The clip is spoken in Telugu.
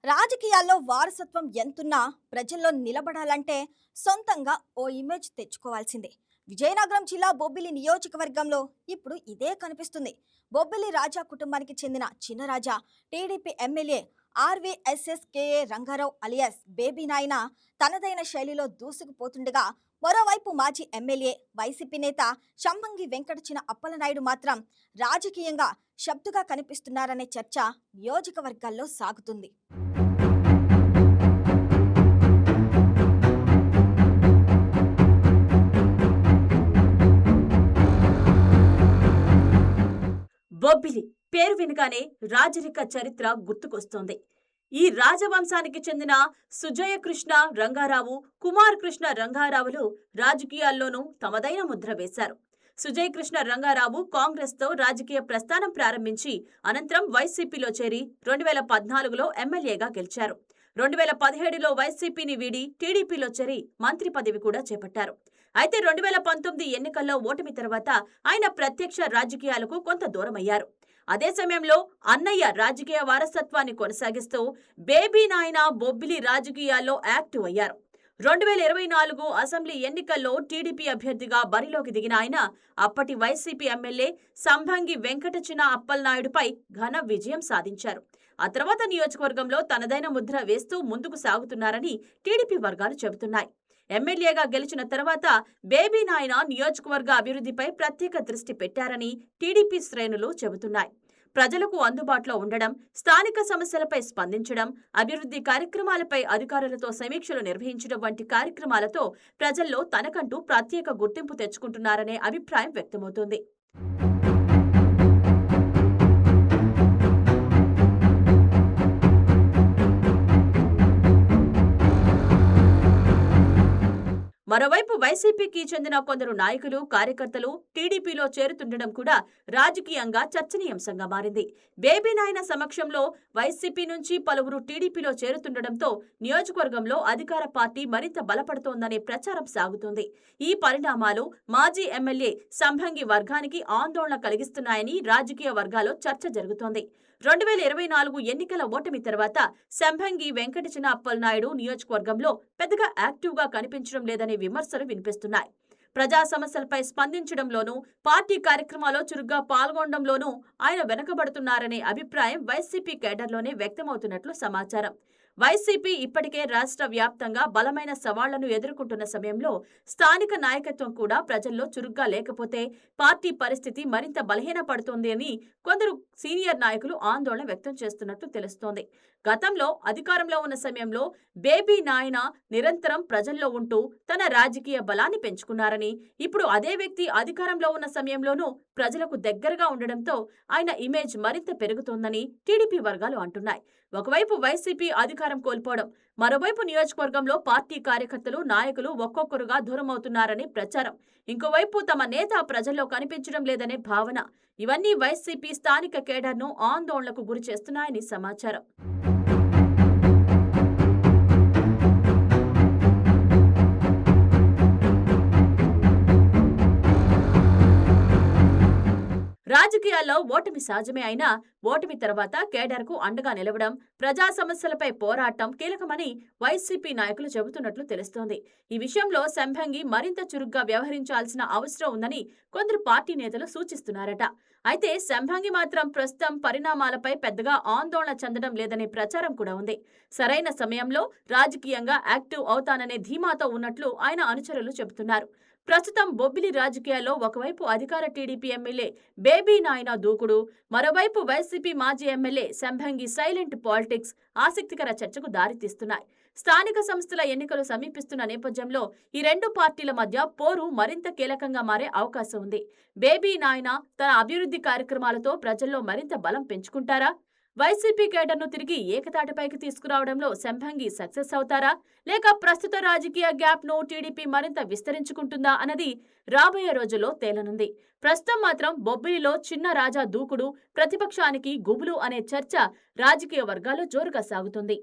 రాజకీయాల్లో వారసత్వం ఎంతున్నా ప్రజల్లో నిలబడాలంటే సొంతంగా ఓ ఇమేజ్ తెచ్చుకోవాల్సిందే. విజయనగరం జిల్లా బొబ్బిలి నియోజకవర్గంలో ఇప్పుడు ఇదే కనిపిస్తుంది. బొబ్బిలి రాజా కుటుంబానికి చెందిన Chinnaraja TDP MLA RVSSKA Rangarao alias Baby Nayana తనదైన శైలిలో దూసుకుపోతుండగా, మరోవైపు మాజీ ఎమ్మెల్యే వైసీపీ నేత శంబంగి వెంకటచిన అప్పలనాయుడు మాత్రం రాజకీయంగా శబ్దుగా కనిపిస్తున్నారనే చర్చ నియోజకవర్గాల్లో సాగుతుంది. బొబ్బిలి పేరు వినగానే రాజరిక చరిత్ర గుర్తుకొస్తోంది. ఈ రాజవంశానికి చెందిన సుజయ కృష్ణ రంగారావు, కుమార్ కృష్ణ రంగారావులు రాజకీయాల్లోనూ తమదైన ముద్ర వేశారు. సుజయ్ కృష్ణ రంగారావు కాంగ్రెస్తో రాజకీయ ప్రస్థానం ప్రారంభించి అనంతరం వైసీపీలో చేరి 2014లో ఎమ్మెల్యేగా గెలిచారు. 2017లో వైసీపీని వీడి టీడీపీలో చేరి మంత్రి పదవి కూడా చేపట్టారు. అయితే 2019 ఎన్నికల్లో ఓటమి తర్వాత ఆయన ప్రత్యక్ష రాజకీయాలకు కొంత దూరమయ్యారు. అదే సమయంలో అన్నయ్య రాజకీయ వారసత్వాన్ని కొనసాగిస్తూ బేబీ నాయన బొబ్బిలి రాజకీయాల్లో యాక్టివ్ అయ్యారు. 2024 అసెంబ్లీ ఎన్నికల్లో టీడీపీ అభ్యర్థిగా బరిలోకి దిగిన ఆయన అప్పటి వైసీపీ ఎమ్మెల్యే సంభంగి వెంకటచిన అప్పలనాయుడుపై ఘన విజయం సాధించారు. ఆ తర్వాత నియోజకవర్గంలో తనదైన ముద్ర వేస్తూ ముందుకు సాగుతున్నారని టీడీపీ వర్గాలు చెబుతున్నాయి. ఎమ్మెల్యేగా గెలిచిన తర్వాత బేబీ నాయన నియోజకవర్గ అభివృద్ధిపై ప్రత్యేక దృష్టి పెట్టారని టీడీపీ శ్రేణులు చెబుతున్నాయి. ప్రజలకు అందుబాటులో ఉండడం, స్థానిక సమస్యలపై స్పందించడం, అభివృద్ధి కార్యక్రమాలపై అధికారులతో సమీక్షలు నిర్వహించడం వంటి కార్యక్రమాలతో ప్రజల్లో తనకంటూ ప్రత్యేక గుర్తింపు తెచ్చుకుంటున్నారనే అభిప్రాయం వ్యక్తమవుతోంది. మరోవైపు వైసీపీకి చెందిన కొందరు నాయకులు, కార్యకర్తలు టీడీపీలో చేరుతుండడం కూడా రాజకీయంగా చర్చనీయాంశంగా మారింది. బేబీ నాయన సమక్షంలో వైసీపీ నుంచి పలువురు టీడీపీలో చేరుతుండటంతో నియోజకవర్గంలో అధికార పార్టీ మరింత బలపడుతోందనే ప్రచారం సాగుతోంది. ఈ పరిణామాలు మాజీ ఎమ్మెల్యే సంభంగి వర్గానికి ఆందోళన కలిగిస్తున్నాయని రాజకీయ వర్గాల్లో చర్చ జరుగుతోంది. 2024 ఎన్నికల ఓటమి తర్వాత సంభంగి వెంకటచిన అప్పలనాయుడు నియోజకవర్గంలో పెద్దగా యాక్టివ్గా కనిపించడం లేదనే విమర్శలు వినిపిస్తున్నాయి. ప్రజా సమస్యలపై స్పందించడంలోనూ, పార్టీ కార్యక్రమాల్లో చురుగ్గా పాల్గొనడంలోనూ ఆయన వెనుకబడుతున్నారనే అభిప్రాయం వైసీపీ కేడర్లోనే వ్యక్తమవుతున్నట్లు సమాచారం. వైసీపీ ఇప్పటికే రాష్ట్ర వ్యాప్తంగా బలమైన సవాళ్లను ఎదుర్కొంటున్న సమయంలో స్థానిక నాయకత్వం కూడా ప్రజల్లో చురుగ్గా లేకపోతే పార్టీ పరిస్థితి మరింత బలహీనపడుతోంది అని కొందరు సీనియర్ నాయకులు ఆందోళన వ్యక్తం చేస్తున్నట్లు తెలుస్తోంది. గతంలో అధికారంలో ఉన్న సమయంలో బేబీ నాయన నిరంతరం ప్రజల్లో ఉంటూ తన రాజకీయ బలాన్ని పెంచుకున్నారని, ఇప్పుడు అదే వ్యక్తి అధికారంలో ఉన్న సమయంలోనూ ప్రజలకు దగ్గరగా ఉండడంతో ఆయన ఇమేజ్ మరింత పెరుగుతోందని టీడీపీ వర్గాలు అంటున్నాయి. ఒకవైపు వైసీపీ అధికారం కోల్పోవడం, మరోవైపు నియోజకవర్గంలో పార్టీ కార్యకర్తలు, నాయకులు ఒక్కొక్కరుగా దూరమవుతున్నారని ప్రచారం, ఇంకోవైపు తమ నేత ప్రజల్లో కనిపించడం లేదనే భావన, ఇవన్నీ వైసీపీ స్థానిక కేడర్ను ఆందోళనకు గురి చేస్తున్నాయని సమాచారం. రాజకీయాల్లో ఓటమి సహజమే అయినా ఓటమి తర్వాత కేడర్కు అండగా నిలవడం, ప్రజా సమస్యలపై పోరాటం కీలకమని వైసీపీ నాయకులు చెబుతున్నట్లు తెలుస్తోంది. ఈ విషయంలో సంభంగి మరింత చురుగ్గా వ్యవహరించాల్సిన అవసరం ఉందని కొందరు పార్టీ నేతలు సూచిస్తున్నారట. అయితే సంభంగి మాత్రం ప్రస్తుతం పరిణామాలపై పెద్దగా ఆందోళన చెందడం లేదనే ప్రచారం కూడా ఉంది. సరైన సమయంలో రాజకీయంగా యాక్టివ్ అవుతాననే ధీమాతో ఉన్నట్లు ఆయన అనుచరులు చెబుతున్నారు. ప్రస్తుతం బొబ్బిలి రాజకీయాల్లో ఒకవైపు అధికార టీడీపీ ఎమ్మెల్యే బేబీ నాయన దూకుడు, మరోవైపు వైసీపీ మాజీ ఎమ్మెల్యే సంభంగి సైలెంట్ పాలిటిక్స్ ఆసక్తికర చర్చకు దారితీస్తున్నాయి. స్థానిక సంస్థల ఎన్నికలు సమీపిస్తున్న నేపథ్యంలో ఈ రెండు పార్టీల మధ్య పోరు మరింత కీలకంగా మారే అవకాశం ఉంది. బేబీ నాయన తన అభివృద్ధి కార్యక్రమాలతో ప్రజల్లో మరింత బలం పెంచుకుంటారా? వైసీపీ కేడర్ను తిరిగి ఏకతాటిపైకి తీసుకురావడంలో సంభంగి సక్సెస్ అవుతారా, లేక ప్రస్తుత రాజకీయ గ్యాప్ను టీడీపీ మరింత విస్తరించుకుంటుందా అన్నది రాబోయే రోజుల్లో తేలనుంది. ప్రస్తుతం మాత్రం బొబ్బిలిలో చిన్న రాజా దూకుడు, ప్రతిపక్షానికి గుబులు అనే చర్చ రాజకీయ వర్గాల్లో జోరుగా సాగుతుంది.